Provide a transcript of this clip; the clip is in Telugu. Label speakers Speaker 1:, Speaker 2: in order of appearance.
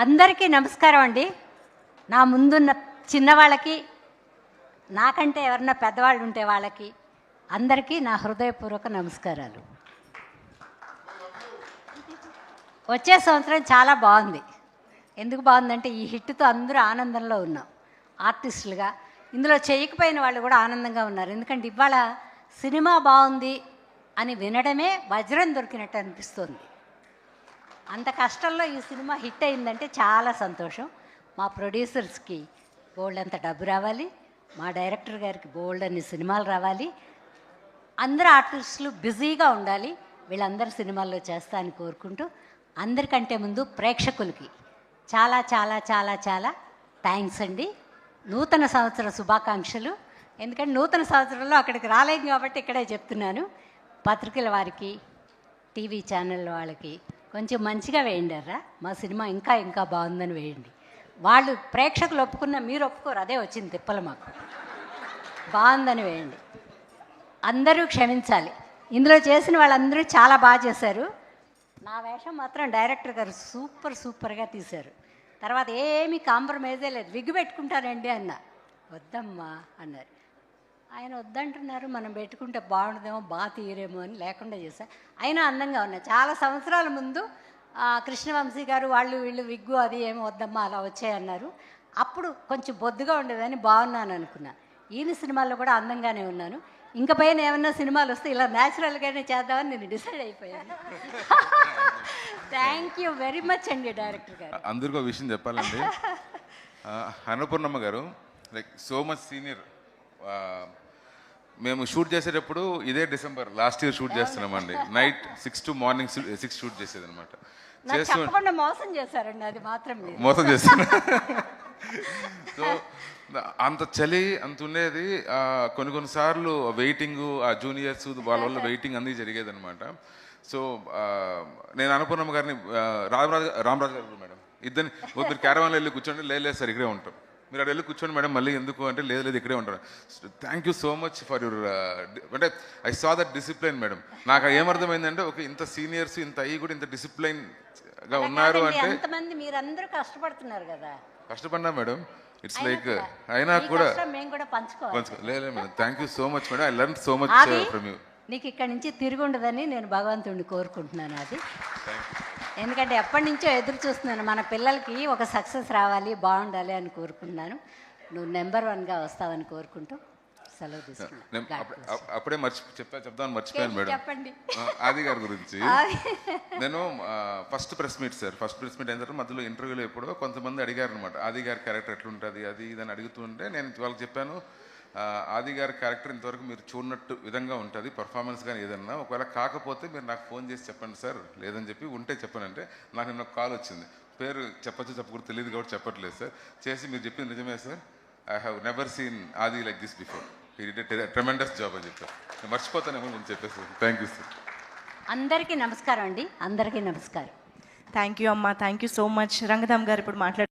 Speaker 1: అందరికీ నమస్కారం అండి. నా ముందున్న చిన్నవాళ్ళకి, నాకంటే ఎవరన్నా పెద్దవాళ్ళు ఉంటే వాళ్ళకి అందరికీ నా హృదయపూర్వక నమస్కారాలు. వచ్చే సంవత్సరం చాలా బాగుంది. ఎందుకు బాగుందంటే ఈ హిట్తో అందరూ ఆనందంలో ఉన్నాం. ఆర్టిస్టులుగా ఇందులో చేయకపోయిన వాళ్ళు కూడా ఆనందంగా ఉన్నారు. ఎందుకంటే ఇవాళ సినిమా బాగుంది అని వినడమే వజ్రం దొరికినట్టు అనిపిస్తుంది. అంత కష్టంలో ఈ సినిమా హిట్ అయిందంటే చాలా సంతోషం. మా ప్రొడ్యూసర్స్కి బోల్డ్ అంత డబ్బు రావాలి, మా డైరెక్టర్ గారికి బోల్డ్ అన్ని సినిమాలు రావాలి, అందరు ఆర్టిస్టులు బిజీగా ఉండాలి. వీళ్ళందరూ సినిమాల్లో చేస్తా అని కోరుకుంటూ, అందరికంటే ముందు ప్రేక్షకులకి చాలా చాలా చాలా చాలా థ్యాంక్స్ అండి. నూతన సంవత్సర శుభాకాంక్షలు. ఎందుకంటే నూతన సంవత్సరంలో అక్కడికి రాలేం కాబట్టి ఇక్కడే చెప్తున్నాను. పత్రికల వారికి, టీవీ ఛానల్ వాళ్ళకి కొంచెం మంచిగా వేయండిరా, మా సినిమా ఇంకా ఇంకా బాగుందని వేయండి. వాళ్ళు ప్రేక్షకులు ఒప్పుకున్న మీరు ఒప్పుకోరు, అదే వచ్చింది తిప్పలు మాకు. బాగుందని వేయండి. అందరూ క్షమించాలి. ఇందులో చేసిన వాళ్ళందరూ చాలా బాగా చేశారు. నా వేషం మాత్రం డైరెక్టర్ గారు సూపర్గా తీశారు. తర్వాత ఏమీ కాంప్రమైజే లేదు. విగ్గు పెట్టుకుంటానండి అన్న, వద్దమ్మా అన్నారు. ఆయన వద్దంటున్నారు, మనం పెట్టుకుంటే బాగుండదేమో, బాగా తీయరేమో అని లేకుండా చేశా. అయినా అందంగా ఉన్నా. చాలా సంవత్సరాల ముందు కృష్ణవంశీ గారు వాళ్ళు వీళ్ళు విగ్గు అది ఏమో వద్దమ్మా అలా వచ్చాయన్నారు. అప్పుడు కొంచెం బొద్దుగా ఉండేదని బాగున్నాను అనుకున్నా. ఈయన సినిమాల్లో కూడా అందంగానే ఉన్నాను. ఇంక పైన ఏమన్నా సినిమాలు వస్తే ఇలా న్యాచురల్గానే చేద్దామని నేను డిసైడ్ అయిపోయాను. థ్యాంక్ యూ వెరీ మచ్ అండి డైరెక్టర్ గారు.
Speaker 2: అందరికీ ఒక విషయం చెప్పాలండి. అన్నపూర్ణమ్మ గారు లైక్ సో మచ్ సీనియర్. మేము షూట్ చేసేటప్పుడు ఇదే డిసెంబర్ లాస్ట్ ఇయర్ షూట్ చేస్తున్నామండి. నైట్ 6 to మార్నింగ్ 6 షూట్ చేసేది అనమాట.
Speaker 1: చెప్పకుండా మోసం చేశారండి, అది మాత్రం
Speaker 2: మోసం చేస్తాను. సో అంత చలి అంత ఉండేది. కొన్నిసార్లు వెయిటింగ్, ఆ జూనియర్స్ వాళ్ళ వల్ల వెయిటింగ్ అన్నీ జరిగేది అనమాట. సో నేను అన్నపూర్ణమ్మ గారిని రామరాజు గారు మేడం ఇద్దరిని మీరు క్యారవాన్లో వెళ్ళి కూర్చోండి, లేదు సార్ ఇక్కడే ఉంటాం, మీరు అక్కడ వెళ్ళి కూర్చోండి మేడం, మళ్ళీ ఎందుకు అంటే లేదు ఇక్కడే ఉంటారు. Thank you so much for your అంటే I saw that discipline madam. నాకు ఏమర్థమైందంటే ఒక ఇంత సీనియర్స్ ఇంత అయ్యి కూడా ఇంత డిసిప్లైన్గా ఉన్నారు అంటే
Speaker 1: మీరందరూ కష్టపడుతున్నారు కదా.
Speaker 2: కష్టపడినా మేడం, ఇట్స్ లైక్ అయినా కూడా
Speaker 1: పంచుకోవాలి.
Speaker 2: లేదు madam, thank you so much madam. I learn so much from you.
Speaker 1: నీకు ఇక్కడి నుంచి తిరిగి ఉండదని నేను భగవంతుడిని కోరుకుంటున్నాను. అది ఎందుకంటే ఎప్పటి నుంచో ఎదురు చూస్తున్నాను, మన పిల్లలకి ఒక సక్సెస్ రావాలి, బాగుండాలి అని కోరుకుంటున్నాను. నువ్వు నెంబర్ 1గా వస్తావని కోరుకుంటూ సెలవు తీసుకున్నాను.
Speaker 2: అప్పుడే చెప్దామని మర్చిపోయాను మేడం.
Speaker 1: చెప్పండి
Speaker 2: ఆది గారి గురించి. నేను ఫస్ట్ ప్రెస్ మీట్ అయిన తర్వాత మధ్యలో ఇంటర్వ్యూలో ఎప్పుడో కొంతమంది అడిగారు అనమాట, ఆది గారి క్యారెక్టర్ ఎట్లుంటుంది అది ఇదని అడుగుతుంటే నేను వాళ్ళకి చెప్పాను, ఆది గారి క్యారెక్టర్ ఇంతవరకు మీరు చూడనట్టు విధంగా ఉంటుంది, పర్ఫార్మెన్స్ కానీ ఏదన్నా. ఒకవేళ కాకపోతే మీరు నాకు ఫోన్ చేసి చెప్పండి సార్, లేదని చెప్పి ఉంటే చెప్పానంటే నాకు నిన్న కాల్ వచ్చింది. పేరు చెప్పకూడదు తెలియదు కాబట్టి చెప్పట్లేదు సార్. చేసి మీరు చెప్పింది నిజమే sir, I have never seen Aadi like this before, he did a tremendous job అని చెప్పారు. నేను మర్చిపోతానేమో నేను చెప్పేసి. Thank you sir.
Speaker 1: అందరికీ నమస్కారం అండి. అందరికీ నమస్కారం.
Speaker 3: థ్యాంక్ యూ అమ్మా, thank you so much. Rangadham గారు ఇప్పుడు మాట్లాడు.